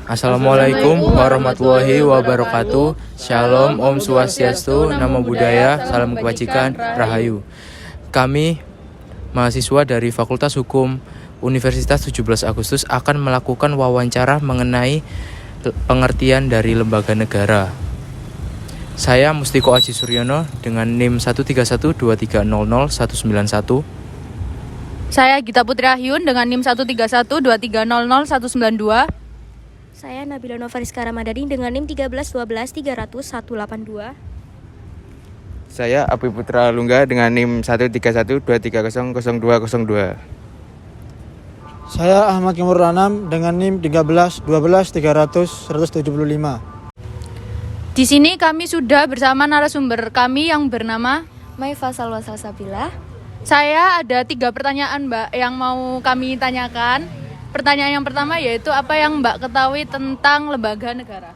Assalamualaikum warahmatullahi wabarakatuh. Shalom, Om Swastiastu, Namo Buddhaya, Salam Kebajikan, Rahayu. Kami, mahasiswa dari Fakultas Hukum Universitas 17 Agustus akan melakukan wawancara mengenai pengertian dari lembaga negara. Saya Mustiko Aji Suryono dengan NIM 13123000191. Saya Gita Putri Ahyun dengan NIM 13123000192. Saya Nabila Novariska Ramadhani dengan NIM 13123000182. Saya Api Putra Lungga dengan NIM 13123000202. Saya Ahmad Kimur Ranam dengan NIM 1312300-175. Di sini kami sudah bersama narasumber kami yang bernama Maifa Salwa Salsabila. Saya ada 3 pertanyaan Mbak yang mau kami tanyakan. Pertanyaan yang pertama yaitu apa yang Mbak ketahui tentang lembaga negara?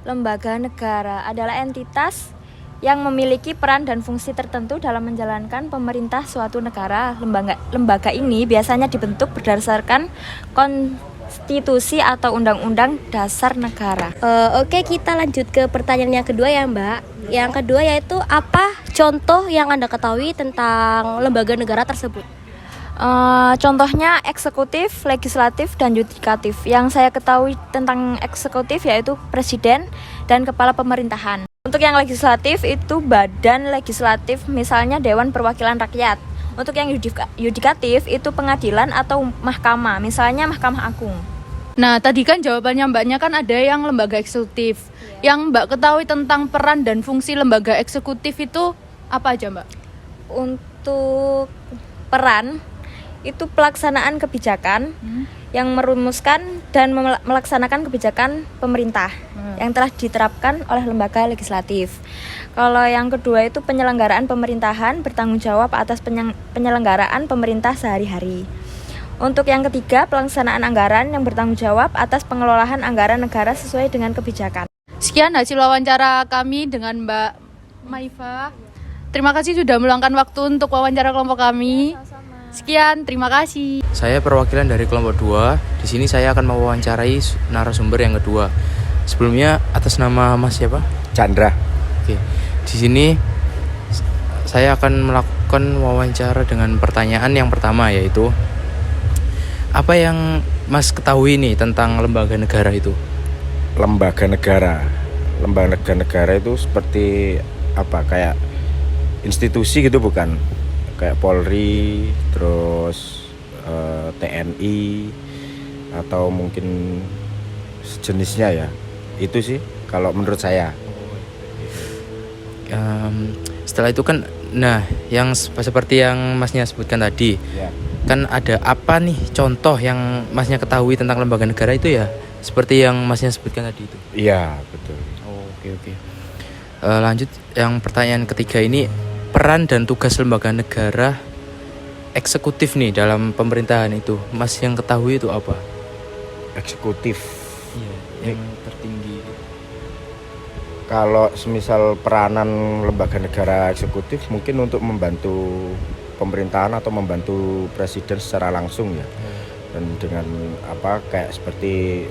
Lembaga negara adalah entitas yang memiliki peran dan fungsi tertentu dalam menjalankan pemerintah suatu negara. Lembaga ini biasanya dibentuk berdasarkan konstitusi atau undang-undang dasar negara. Oke, kita lanjut ke pertanyaan yang kedua ya Mbak. Yang kedua yaitu apa contoh yang Anda ketahui tentang lembaga negara tersebut? Contohnya eksekutif, legislatif, dan yudikatif. Yang saya ketahui tentang eksekutif yaitu presiden dan kepala pemerintahan. Untuk yang legislatif itu badan legislatif, misalnya Dewan Perwakilan Rakyat. Untuk yang yudikatif itu pengadilan atau mahkamah, misalnya Mahkamah Agung. Nah, tadi kan jawabannya Mbaknya kan ada yang lembaga eksekutif. Yang Mbak ketahui tentang peran dan fungsi lembaga eksekutif itu apa aja Mbak? Untuk peran itu pelaksanaan kebijakan yang merumuskan dan melaksanakan kebijakan pemerintah yang telah diterapkan oleh lembaga legislatif. Kalau yang kedua itu penyelenggaraan pemerintahan, bertanggung jawab atas penyelenggaraan pemerintah sehari-hari. Untuk yang ketiga, pelaksanaan anggaran yang bertanggung jawab atas pengelolaan anggaran negara sesuai dengan kebijakan. Sekian hasil wawancara kami dengan Mbak Maifa. Terima kasih sudah meluangkan waktu untuk wawancara kelompok kami. Sekian, terima kasih. Saya perwakilan dari kelompok 2. Di sini saya akan mewawancarai narasumber yang kedua. Sebelumnya atas nama Mas siapa? Chandra. Oke. Di sini saya akan melakukan wawancara dengan pertanyaan yang pertama yaitu apa yang Mas ketahui nih tentang lembaga negara itu? Lembaga negara itu seperti apa? Kayak institusi gitu bukan? Kayak Polri, terus TNI atau mungkin sejenisnya ya. Itu sih kalau menurut saya. Setelah itu kan, nah yang seperti yang Masnya sebutkan tadi, Ya. kan ada apa nih contoh yang Masnya ketahui tentang lembaga negara itu ya? Seperti yang Masnya sebutkan tadi itu. Iya, betul. Oke. Lanjut yang pertanyaan ketiga ini, peran dan tugas lembaga negara eksekutif nih dalam pemerintahan itu, Mas yang ketahui itu apa? Eksekutif. Iya, yang tertinggi. Kalau semisal peranan lembaga negara eksekutif mungkin untuk membantu pemerintahan atau membantu presiden secara langsung ya. Dan dengan apa kayak seperti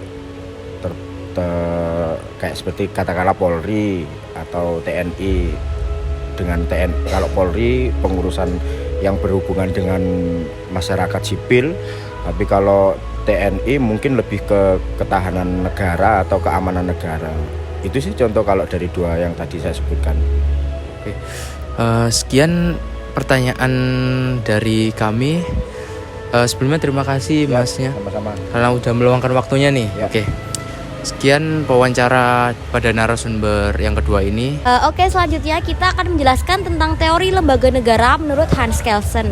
kayak seperti katakanlah Polri atau TNI. Dengan TNI, kalau Polri pengurusan yang berhubungan dengan masyarakat sipil, tapi kalau TNI mungkin lebih ke ketahanan negara atau keamanan negara. Itu sih contoh kalau dari 2 yang tadi saya sebutkan. Oke. Sekian pertanyaan dari kami. Sebelumnya terima kasih Ya, Masnya sama-sama. karena udah meluangkan waktunya nih. Ya. Oke. Sekian wawancara pada narasumber yang kedua ini. Oke, selanjutnya kita akan menjelaskan tentang teori lembaga negara menurut Hans Kelsen.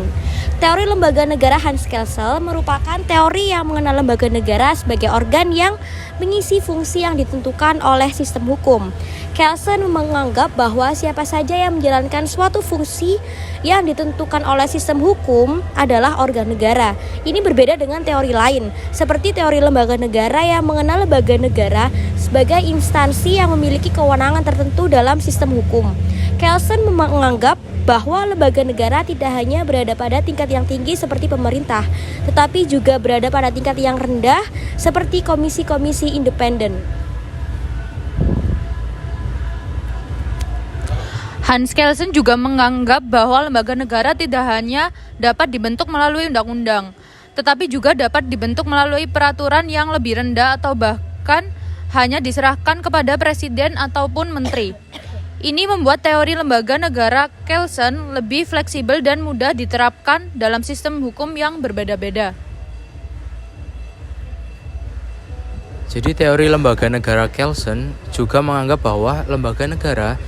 Teori lembaga negara Hans Kelsen merupakan teori yang mengenal lembaga negara sebagai organ yang mengisi fungsi yang ditentukan oleh sistem hukum. Kelsen menganggap bahwa siapa saja yang menjalankan suatu fungsi yang ditentukan oleh sistem hukum adalah organ negara. Ini berbeda dengan teori lain, seperti teori lembaga negara yang mengenal lembaga negara sebagai instansi yang memiliki kewenangan tertentu dalam sistem hukum. Kelsen menganggap bahwa lembaga negara tidak hanya berada pada tingkat yang tinggi seperti pemerintah, tetapi juga berada pada tingkat yang rendah seperti komisi-komisi independen. Hans Kelsen juga menganggap bahwa lembaga negara tidak hanya dapat dibentuk melalui undang-undang, tetapi juga dapat dibentuk melalui peraturan yang lebih rendah atau bahkan hanya diserahkan kepada presiden ataupun menteri. Ini membuat teori lembaga negara Kelsen lebih fleksibel dan mudah diterapkan dalam sistem hukum yang berbeda-beda. Jadi teori lembaga negara Kelsen juga menganggap bahwa lembaga negara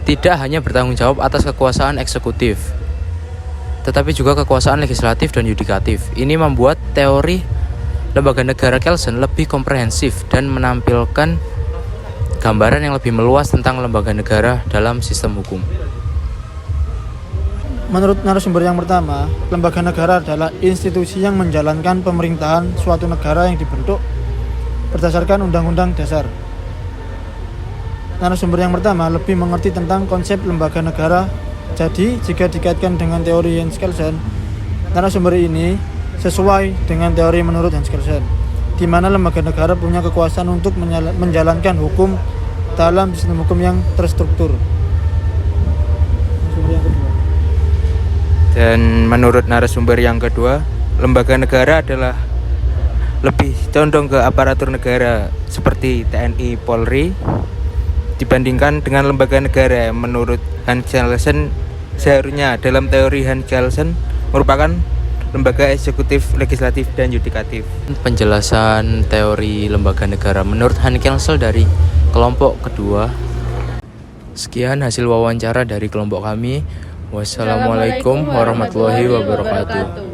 tidak hanya bertanggung jawab atas kekuasaan eksekutif, tetapi juga kekuasaan legislatif dan yudikatif. Ini membuat teori lembaga negara Kelsen lebih komprehensif dan menampilkan gambaran yang lebih meluas tentang lembaga negara dalam sistem hukum. Menurut narasumber yang pertama, lembaga negara adalah institusi yang menjalankan pemerintahan suatu negara yang dibentuk berdasarkan Undang-Undang Dasar. Narasumber yang pertama lebih mengerti tentang konsep lembaga negara. Jadi, jika dikaitkan dengan teori Hans Kelsen, narasumber ini sesuai dengan teori menurut Hans Kelsen, di mana lembaga negara punya kekuasaan untuk menjalankan hukum dalam sistem hukum yang terstruktur. Narasumber yang kedua. Dan menurut narasumber yang kedua, lembaga negara adalah lebih condong ke aparatur negara seperti TNI, Polri, dibandingkan dengan lembaga negara. Menurut Hans Kelsen, seharusnya dalam teori Hans Kelsen merupakan lembaga eksekutif, legislatif, dan yudikatif. Penjelasan teori lembaga negara menurut Hans Kelsen dari kelompok kedua. Sekian hasil wawancara dari kelompok kami. Wassalamualaikum warahmatullahi wabarakatuh.